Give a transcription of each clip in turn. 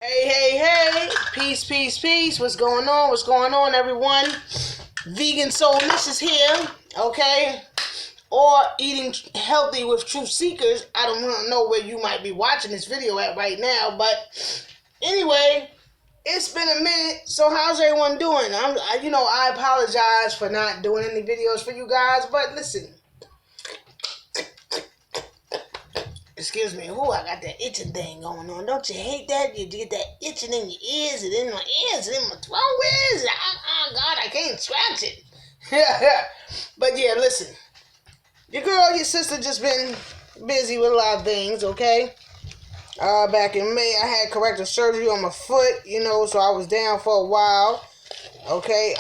Hey, hey, hey. Peace, peace, peace. What's going on? What's going on, everyone? Vegan Soullicious here, okay? Or eating healthy with truth seekers. I don't know where you might be watching this video at right now, but anyway, it's been a minute. So how's everyone doing? I apologize for not doing any videos for you guys, but listen. Excuse me. Oh, I got that itching thing going on. Don't you hate that? You get that itching in your ears and in my ears and in my throat. Where is it? Oh, God, I can't scratch it. But yeah, listen. Your girl, your sister just been busy with a lot of things, okay? Back in May, I had corrective surgery on my foot, so I was down for a while. Okay,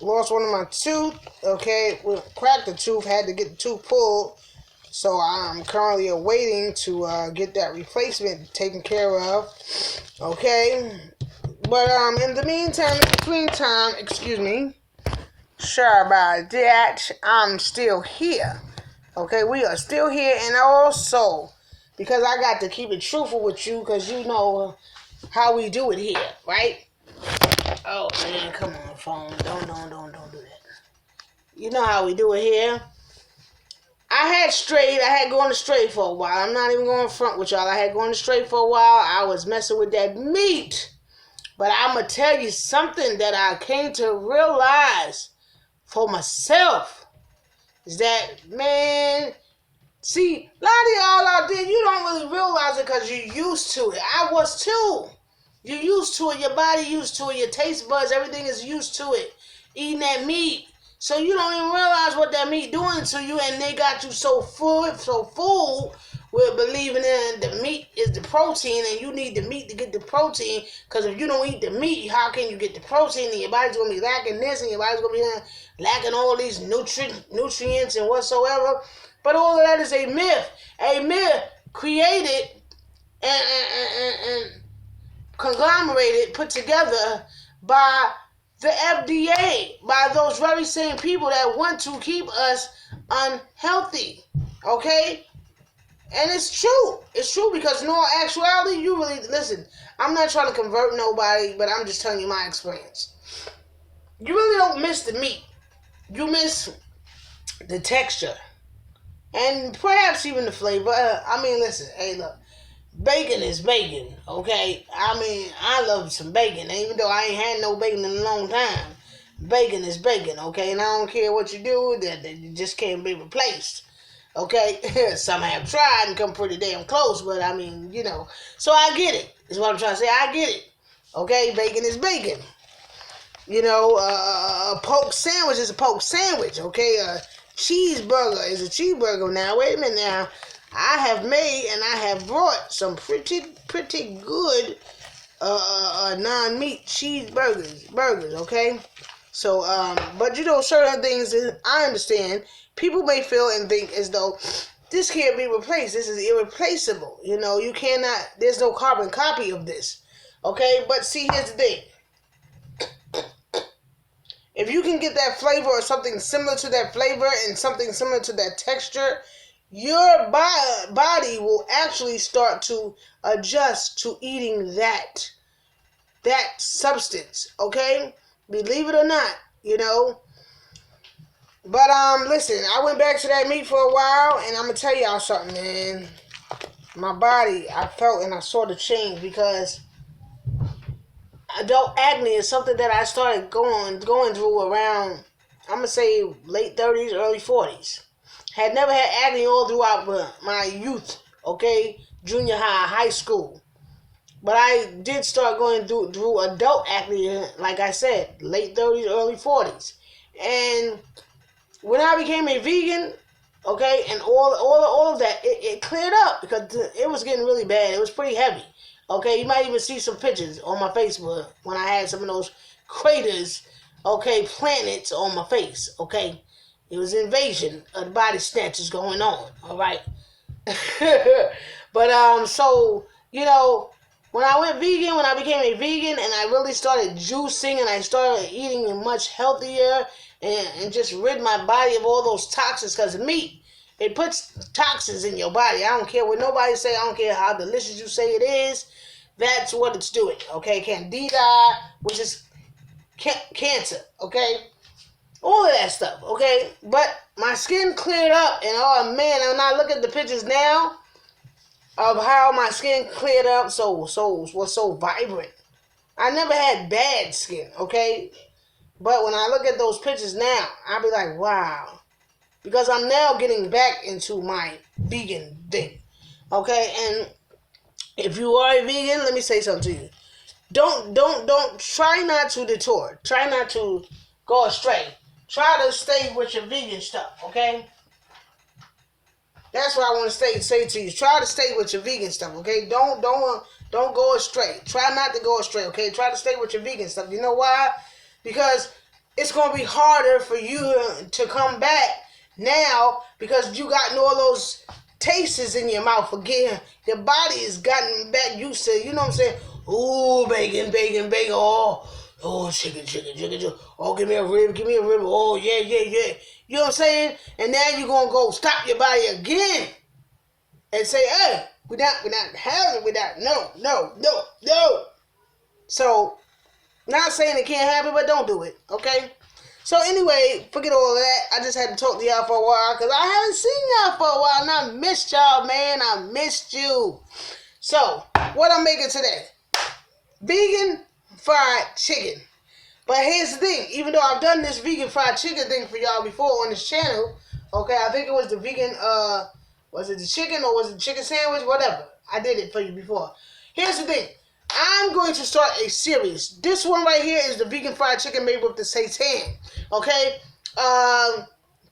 lost one of my tooth, okay? Cracked the tooth, had to get the tooth pulled. So I'm currently awaiting to get that replacement taken care of. Okay. But in the meantime, in between time, excuse me. Sorry about that. I'm still here. Okay, we are still here, and also because I got to keep it truthful with you, because you know how we do it here, right? Oh man, come on, phone. Don't do that. You know how we do it here. I had going straight for a while. I'm not even going front with y'all. I had going straight for a while. I was messing with that meat. But I'm going to tell you something that I came to realize for myself. Is that, man, see, a lot of y'all out there, you don't really realize it because you're used to it. I was too. You're used to it. Your body used to it. Your taste buds, everything is used to it. Eating that meat. So you don't even realize what that meat doing to you, and they got you so full with believing in the meat is the protein, and you need the meat to get the protein. Because if you don't eat the meat, how can you get the protein? And your body's gonna be lacking this, and your body's gonna be lacking all these nutrients and whatsoever. But all of that is a myth. A myth created and conglomerated, put together by the FDA, by those very same people that want to keep us unhealthy. Okay? And it's true. It's true because in all actuality, you really, listen, I'm not trying to convert nobody, but I'm just telling you my experience. You really don't miss the meat. You miss the texture. And perhaps even the flavor. Listen, hey, look. Bacon is bacon, okay? I love some bacon, even though I ain't had no bacon in a long time. Bacon is bacon, okay? And I don't care what you do, that it just can't be replaced, okay? Some have tried and come pretty damn close, but so I get it, is what I'm trying to say. I get it, okay? Bacon is bacon. A poke sandwich is a poke sandwich, okay? A cheeseburger is a cheeseburger. Now, wait a minute now. I have made and I have brought some pretty good non-meat burgers, okay? So, but certain things I understand. People may feel and think as though this can't be replaced. This is irreplaceable. You cannot. There's no carbon copy of this, okay? But see, here's the thing. If you can get that flavor or something similar to that flavor and something similar to that texture, your body will actually start to adjust to eating that substance, okay? Believe it or not, But listen, I went back to that meat for a while, and I'm gonna tell y'all something, man. My body, I felt and I saw the change because adult acne is something that I started going through around, I'm gonna say late 30s, early 40s. Had never had acne all throughout my youth, okay? Junior high school. But I did start going through adult acne, like I said, late 30s, early 40s. And when I became a vegan, okay, and all of that, it cleared up because it was getting really bad. It was pretty heavy. Okay, you might even see some pictures on my Facebook when I had some of those craters, okay, planets on my face, okay? It was invasion of the body snatchers going on, all right? But, so, when I went vegan, when I became a vegan and I really started juicing and I started eating much healthier and just rid my body of all those toxins, because meat, it puts toxins in your body. I don't care what nobody say. I don't care how delicious you say it is. That's what it's doing, okay? Candida, which is cancer, okay? All of that stuff, okay? But my skin cleared up, and oh man, when I look at the pictures now of how my skin cleared up, was so vibrant. I never had bad skin, okay? But when I look at those pictures now, I'll be like, wow. Because I'm now getting back into my vegan thing, okay? And if you are a vegan, let me say something to you. Don't try not to detour. Try not to go astray. Try to stay with your vegan stuff, okay? That's what I want to say to you. Try to stay with your vegan stuff, okay? Don't go astray. Try not to go astray, okay? Try to stay with your vegan stuff. You know why? Because it's going to be harder for you to come back now because you got all those tastes in your mouth again. Your body has gotten back used to, you know what I'm saying? Ooh, bacon. Oh, chicken. Oh, give me a rib. Oh, yeah. You know what I'm saying? And now you're going to go stop your body again and say, hey, we're not having it. No. So, not saying it can't happen, but don't do it, okay? So anyway, forget all of that. I just had to talk to y'all for a while because I haven't seen y'all for a while, and I missed y'all, man. I missed you. So, what I'm making today? Vegan fried chicken. But here's the thing. Even though I've done this vegan fried chicken thing for y'all before on this channel, okay, I think it was the vegan, was it the chicken or was it the chicken sandwich? Whatever. I did it for you before. Here's the thing. I'm going to start a series. This one right here is the vegan fried chicken made with the seitan. Okay?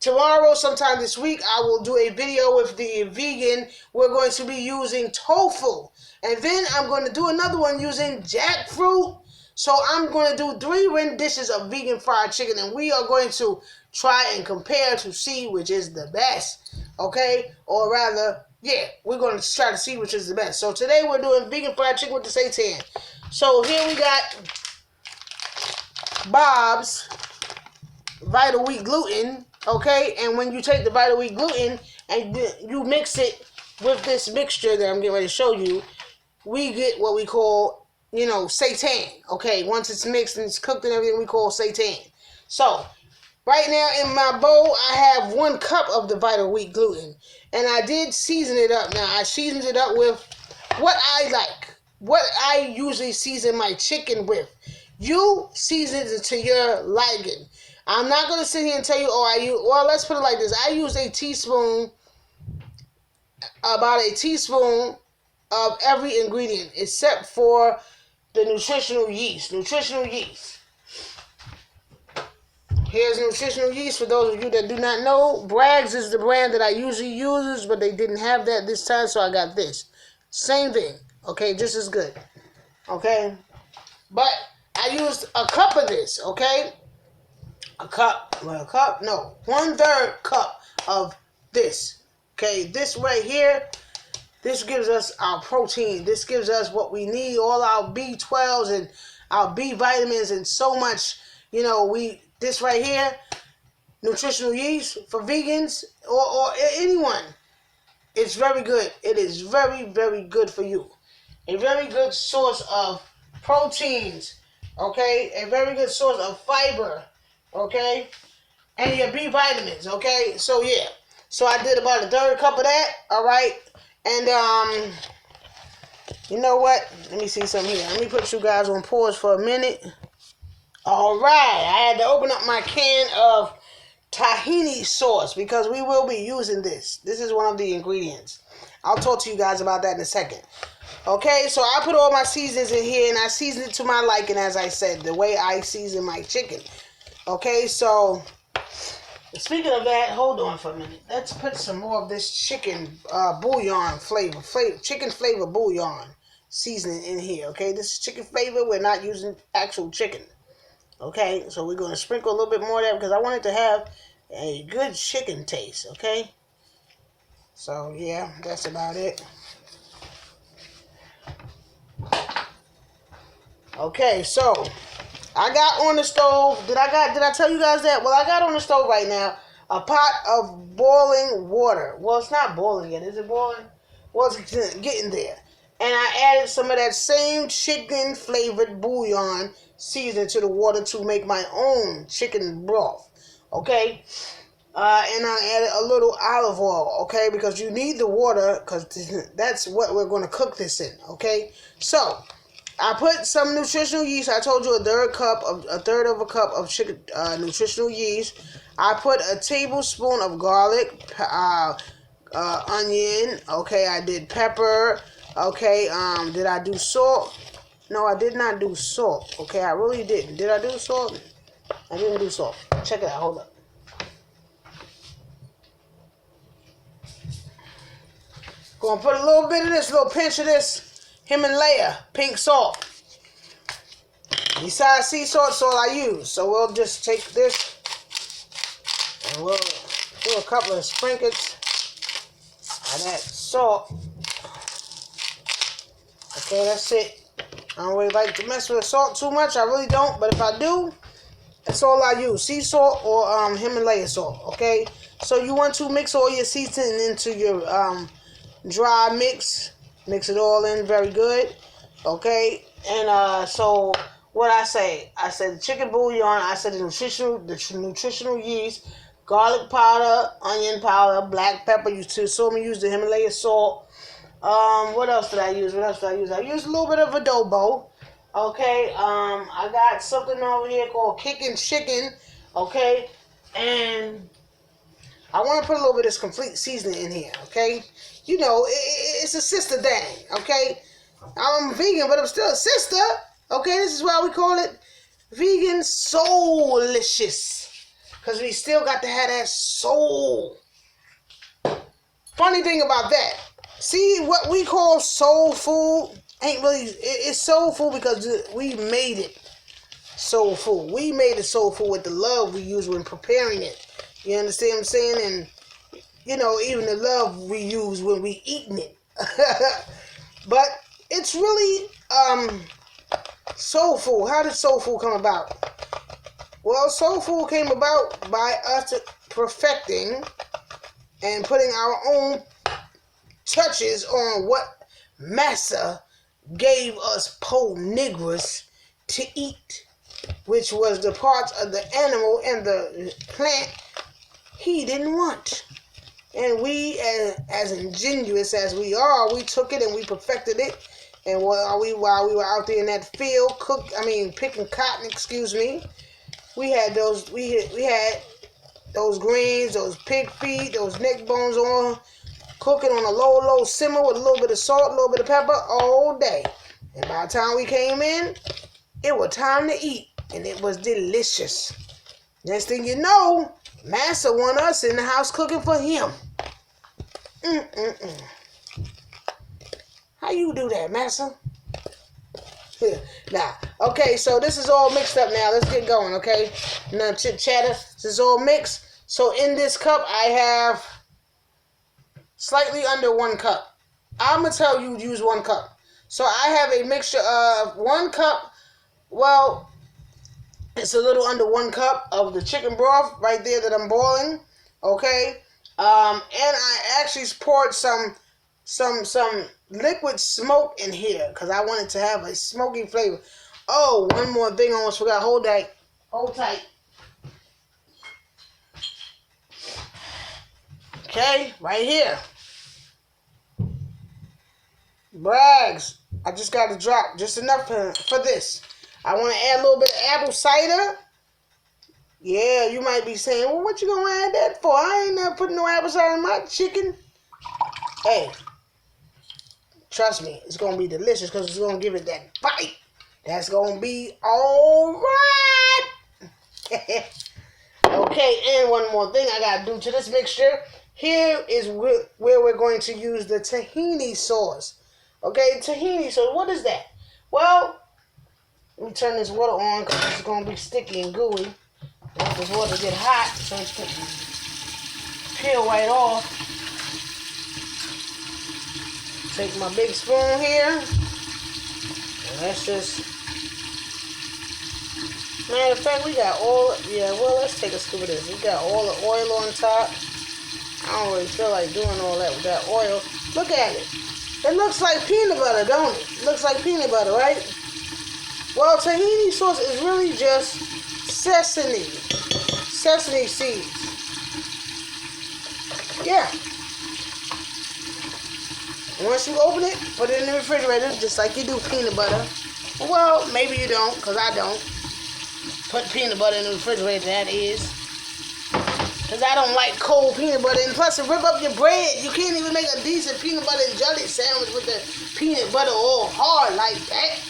Tomorrow, sometime this week, I will do a video with the vegan. We're going to be using tofu. And then I'm going to do another one using jackfruit. So I'm going to do 3 renditions of vegan fried chicken. And we are going to try and compare to see which is the best. Okay? Or rather, yeah, we're going to try to see which is the best. So today we're doing vegan fried chicken with the seitan. So here we got Bob's Vital Wheat gluten, okay? And when you take the Vital Wheat gluten and you mix it with this mixture that I'm getting ready to show you, we get what we call, seitan, okay? Once it's mixed and it's cooked and everything, we call seitan. So, right now in my bowl, I have 1 cup of the Vital Wheat gluten. And I did season it up. Now, I seasoned it up with what I like. What I usually season my chicken with. You season it to your liking. I'm not going to sit here and tell you, well, let's put it like this. I use about a teaspoon of every ingredient except for the nutritional yeast. Here's nutritional yeast for those of you that do not know. Bragg's is the brand that I usually use, but they didn't have that this time, so I got this. Same thing, okay, just as good, okay? But I used a cup of this, okay? 1/3 cup of this, okay? This right here, this gives us our protein. This gives us what we need, all our B12s and our B vitamins and so much, this right here, nutritional yeast for vegans or anyone. It's very good. It is very, very good for you. A very good source of proteins, okay? A very good source of fiber, okay? And your B vitamins, okay? So, yeah. So, I did about 1/3 cup of that, all right? And, you know what? Let me see something here. Let me put you guys on pause for a minute. All right. I had to open up my can of tahini sauce because we will be using this. This is one of the ingredients. I'll talk to you guys about that in a second. Okay, so I put all my seasonings in here and I season it to my liking, as I said, the way I season my chicken. Okay, so speaking of that, hold on for a minute. Let's put some more of this chicken bouillon chicken flavor bouillon seasoning in here. Okay, this is chicken flavor. We're not using actual chicken. Okay, so we're going to sprinkle a little bit more of that because I want it to have a good chicken taste. Okay, so yeah, that's about it. Okay, so I got on the stove. Did I tell you guys that? Well, I got on the stove right now a pot of boiling water. Well, it's not boiling yet. Is it boiling? Well, it's getting there. And I added some of that same chicken flavored bouillon seasoning to the water to make my own chicken broth. Okay? And I added a little olive oil, okay? Because you need the water, because that's what we're going to cook this in, okay? So, I put some nutritional yeast. I told you a third of a cup of chicken nutritional yeast. I put a tablespoon of garlic, onion. Okay, I did pepper. Okay, did I do salt? No, I did not do salt. Okay, I really didn't. Did I do salt? I didn't do salt. Check it out. Hold up. Gonna put a little bit of this, little pinch of this Himalaya pink salt. Besides sea salt, that's all I use. So we'll just take this and we'll do a couple of sprinkles of that salt. Okay, that's it. I don't really like to mess with the salt too much. I really don't, but if I do, that's all I use. Sea salt or Himalaya salt. Okay, so you want to mix all your seasoning into your dry mix it all in very good. Okay, and so what I said the chicken bouillon, I said the nutritional yeast, garlic powder, onion powder, black pepper. You saw me use the Himalaya salt. What else did I use? I used a little bit of adobo. Okay, I got something over here called kicking chicken. Okay, and I want to put a little bit of this complete seasoning in here. Okay, you know, it's a sister thing. Okay, I'm vegan, but I'm still a sister. Okay, this is why we call it vegan soulicious, because we still got to have that soul. Funny thing about that, see, what we call soul food ain't really, it's soul food because we made it soul food. We made it soul food with the love we use when preparing it. You understand what I'm saying? And, you know, even the love we use when we eating it. But it's really soul food. How did soul food come about? Well, soul food came about by us perfecting and putting our own touches on what Massa gave us poor niggers to eat, which was the parts of the animal and the plant he didn't want. And we, as ingenious as we are, we took it and we perfected it. And while we were out there in that field picking cotton, we had those greens, those pig feet, those neck bones on, cooking on a low simmer with a little bit of salt, a little bit of pepper all day. And by the time we came in, it was time to eat, and it was delicious. Next thing you know, Massa want us in the house cooking for him. How you do that, Massa? Nah, okay, so this is all mixed up now. Let's get going, okay? Now, chit-chatter, this is all mixed. So in this cup, I have slightly under 1 cup. I'm going to tell you to use 1 cup. So I have a mixture of 1 cup, well, it's a little under 1 cup of the chicken broth right there that I'm boiling, okay? And I actually poured some liquid smoke in here because I wanted to have a smoky flavor. Oh, one more thing I almost forgot. Hold tight. Okay, right here. Brags. I just got to drop just enough for this. I want to add a little bit of apple cider. Yeah, you might be saying, well, what you going to add that for? I ain't never putting no apple cider in my chicken. Hey, trust me, it's going to be delicious because it's going to give it that bite. That's going to be all right. Okay, and one more thing I got to do to this mixture. Here is where we're going to use the tahini sauce. Okay, tahini sauce, what is that? Well, let me turn this water on because it's going to be sticky and gooey. Let this water get hot so it's going to peel right off. Take my big spoon here. And let's just... Matter of fact, we got all... Yeah, well, let's take a scoop of this. We got all the oil on top. I don't really feel like doing all that with that oil. Look at it. It looks like peanut butter, don't it? It looks like peanut butter, right? Well, tahini sauce is really just sesame seeds. Yeah. Once you open it, put it in the refrigerator, just like you do peanut butter. Well, maybe you don't, because I don't. Put peanut butter in the refrigerator, that is. Because I don't like cold peanut butter. And plus, to rip up your bread, you can't even make a decent peanut butter and jelly sandwich with the peanut butter all hard like that.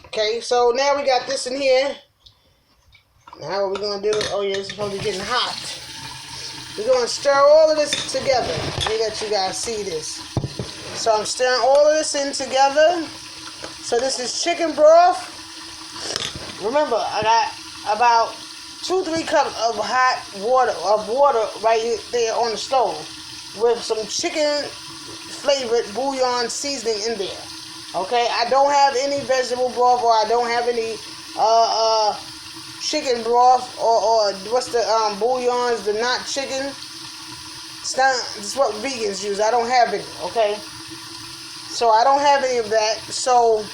Okay, so now we got this in here. Now what we're going to do, oh yeah, it's supposed to be getting hot. We're going to stir all of this together. Let me let you guys see this. So I'm stirring all of this in together. So this is chicken broth. Remember, I got about 2-3 cups of hot water, right there on the stove with some chicken flavored bouillon seasoning in there. Okay, I don't have any vegetable broth, or I don't have any chicken broth, or what's the bouillons, the not chicken. It's what vegans use. I don't have any. Okay, so I don't have any of that. So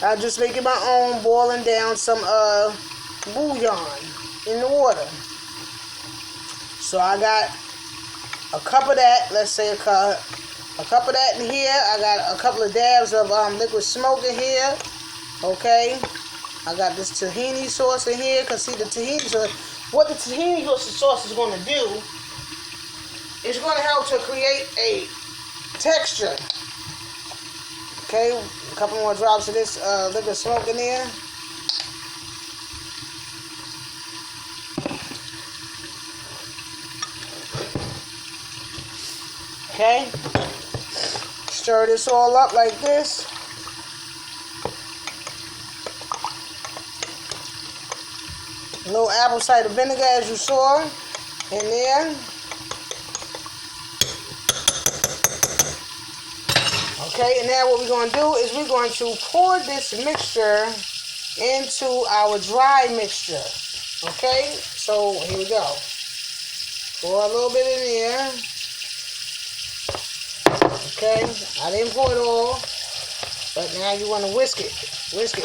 I'm just making my own, boiling down some bouillon in the water. So I got a cup of that. Let's say a cup of that in here. I got a couple of dabs of liquid smoke in here. Okay. I got this tahini sauce in here. Because see, the tahini sauce, what the tahini sauce is going to do is going to help to create a texture. Okay. A couple more drops of this liquid smoke in there. Okay. Stir this all up like this. A little apple cider vinegar, as you saw, in there. Okay, and now what we're going to do is we're going to pour this mixture into our dry mixture. Okay, so here we go. Pour a little bit in there. Okay, I didn't pour it all, but now you want to whisk it. Whisk,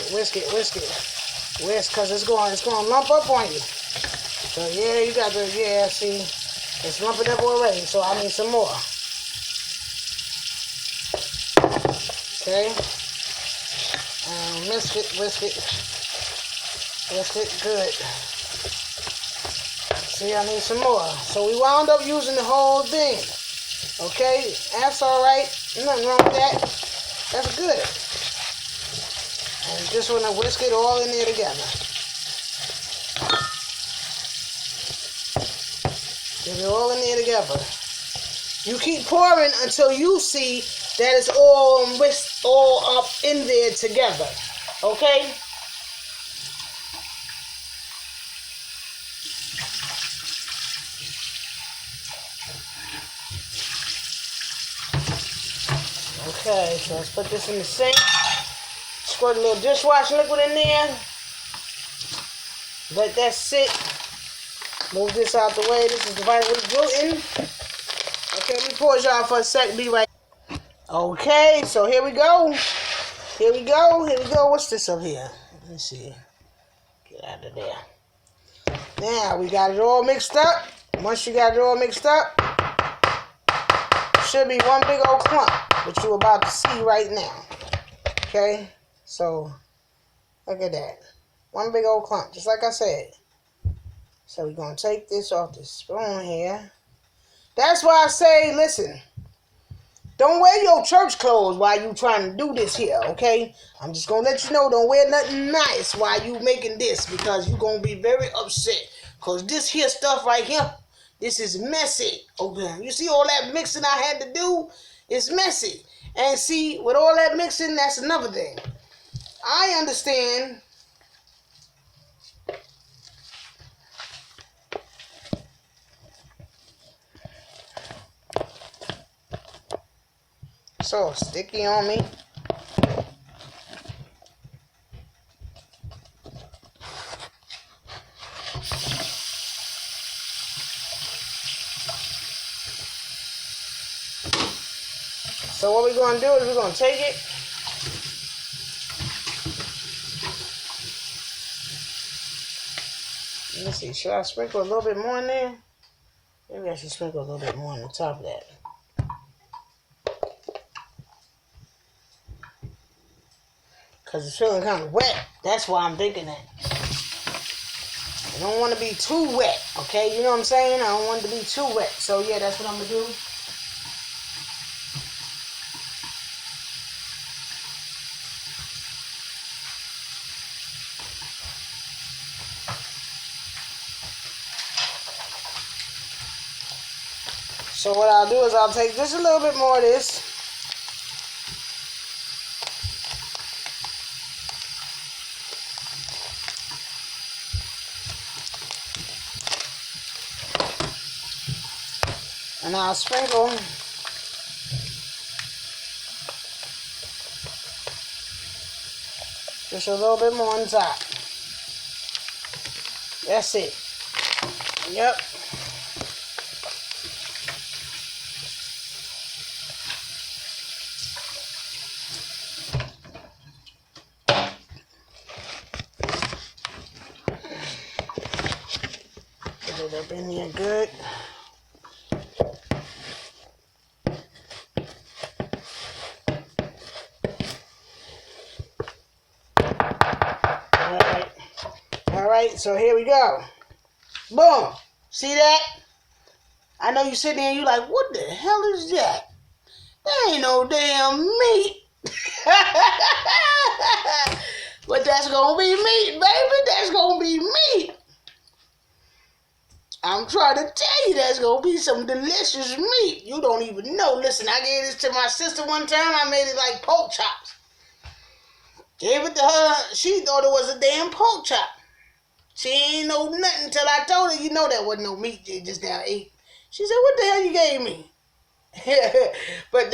because it's going to lump up on you. So yeah, you got to, yeah, see, it's lumping up already, so I need some more. Okay, whisk it, good. See, I need some more. So we wound up using the whole thing. Okay, that's all right. Nothing wrong with that. That's good. And just want to whisk it all in there together. Get it all in there together. You keep pouring until you see that it's all whisked all up in there together. Okay? Okay, so let's put this in the sink. Squirt a little dishwashing liquid in there. Let that sit. Move this out the way. This is the vitamin gluten. Okay, let me pause y'all for a sec. Be right. Okay, so here we go. Here we go. What's this up here? Let me see. Get out of there. Now, we got it all mixed up. Once you got it all mixed up, should be one big old clump, which you're about to see right now. Okay? So, look at that. One big old clump, just like I said. So, we're going to take this off the spoon here. That's why I say, listen, don't wear your church clothes while you trying to do this here, okay? I'm just going to let you know, don't wear nothing nice while you making this, because you're going to be very upset. Because this here stuff right here, this is messy, okay? You see all that mixing I had to do? It's messy. And see, with all that mixing, that's another thing. I understand so sticky on me. So what we're going to do is we're going to take it. Let's see, should I sprinkle a little bit more in there? Maybe I should sprinkle a little bit more on the top of that. Because it's feeling kind of wet. That's why I'm thinking that. I don't want to be too wet, okay? You know what I'm saying? I don't want it to be too wet. So, yeah, that's what I'm going to do. So what I'll do is I'll take just a little bit more of this. And I'll sprinkle just a little bit more on top. That's it. Yep. Put it up in here good. Alright, so here we go. Boom. See that? I know you sitting there and you like, what the hell is that? That ain't no damn meat. But that's gonna be meat, baby. That's gonna be meat. I'm trying to tell you that's gonna be some delicious meat. You don't even know. Listen, I gave this to my sister one time. I made it like pork chops. Gave it to her. She thought it was a damn pork chop. She ain't know nothing until I told her, you know that wasn't no meat you just now ate. She said, what the hell you gave me? But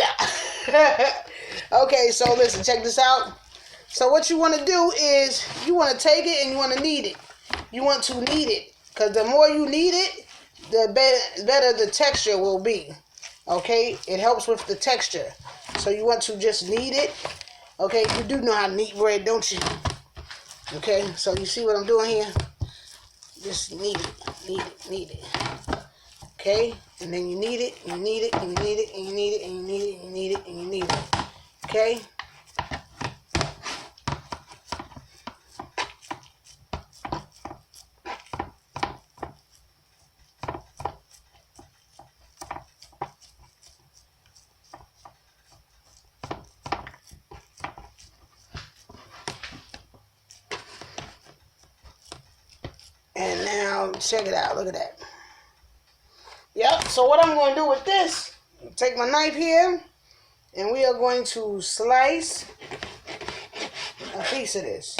okay, so listen, check this out. So what you want to do is you want to take it and you want to knead it. You want to knead it because the more you knead it, the better the texture will be. Okay, it helps with the texture. So you want to just knead it. Okay, you do know how to knead bread, don't you? Okay, so you see what I'm doing here? Just knead it, knead it. Okay, and then you knead it, and you knead it, and you knead it, and you knead it, and you knead it, and you knead it, and you knead it. Okay? And now, check it out. Look at that. Yep, so what I'm going to do with this, take my knife here, and we are going to slice a piece of this.